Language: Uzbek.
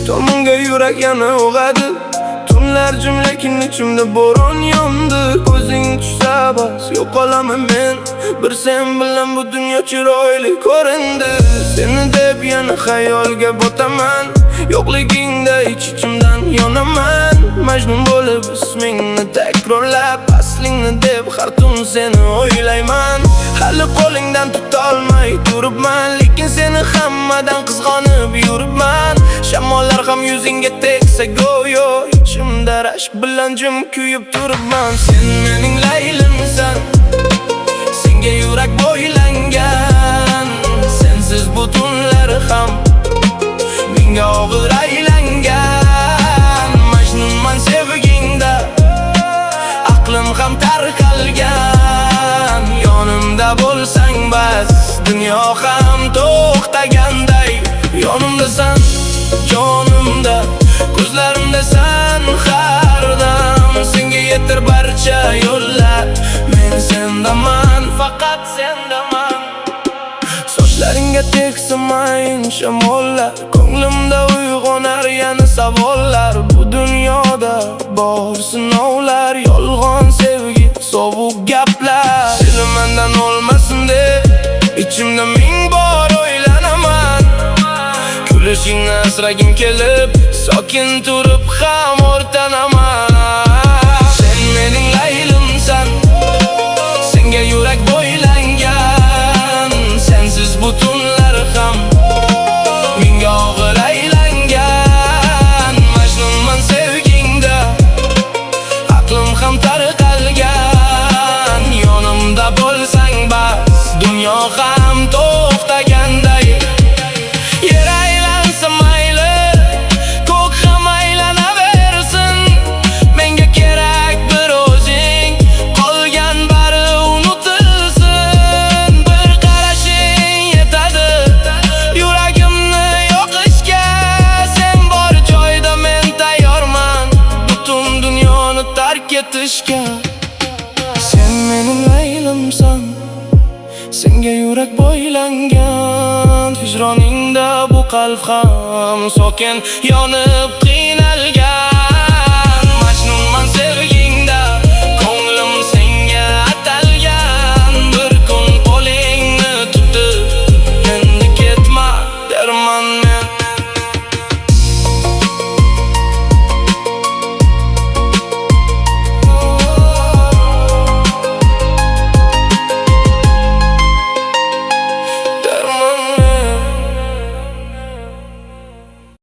tomonga yurak yana o'g'adi. Tunlar jumla kin ichimda bo'ron yondi. Ko'zing tushsa bas yo'qolaman men. Bir sen bilan bu dunyo chiroyli ko'rindi. Seni deb yana xayolga botaman. Yo'qligingda ich-ichimdan yonaman. Majnun bo'lib ismingni takrorlab, aslingni deb har tun seni o'ylayman. Hali qo'lingdan tutolmay turibman, lekin seni hammadan qizg'onib yuribman. Shamollar ham yuzingga tegsa go'yo, ichimda rashk bilan jim kuyib turibman. Sen mening laylimsan, senga yurak bo'ylangan. Sensiz bu tunlar ham menga og'ir aylangan. Majnunman sevgingda, aqlim ham tarqalgan. Yonimda bo'lsang bas, dunyo ham to'xtaganday. Yonimdasan, jonimda, ko'zlarimda san har dam. Senga yetar barcha yo'llar, men sendaman, faqat sendaman. Sochlaringga teksa mayin shamollar, ko'nglimda uyg'onar yana savollar. Bu dunyoda bor sinovlar, yolg'on sevgi, sovuq gaplar. Seni mendan olmasin deb ichimda ming bor o'ylanaman. Kulishingni asragim kelib, sokin turib ham o'rtanaman. Sen mening laylimsan, senga yurak bo'ylangan. Sensiz bu tunlar ham menga og'ir aylangan. Majnunman sevgingda, aqlim ham tarqalgan. Yonimda bo'lsang bas, dunyo ham to'xtaganday. Yer aylansa mayli, ko'k ham aylanaversin. Menga kerak bir o'zing, qolgan bari unutilsin. Bir qarashing yetadi yuragimni yoqishga. Sen bor joyda men tayyorman butun dunyoni tark etishga. Sen mening laylimsan, senga yurak bo'ylangan. Hijroningda bu qalb ham sokin yonib qiynalgan.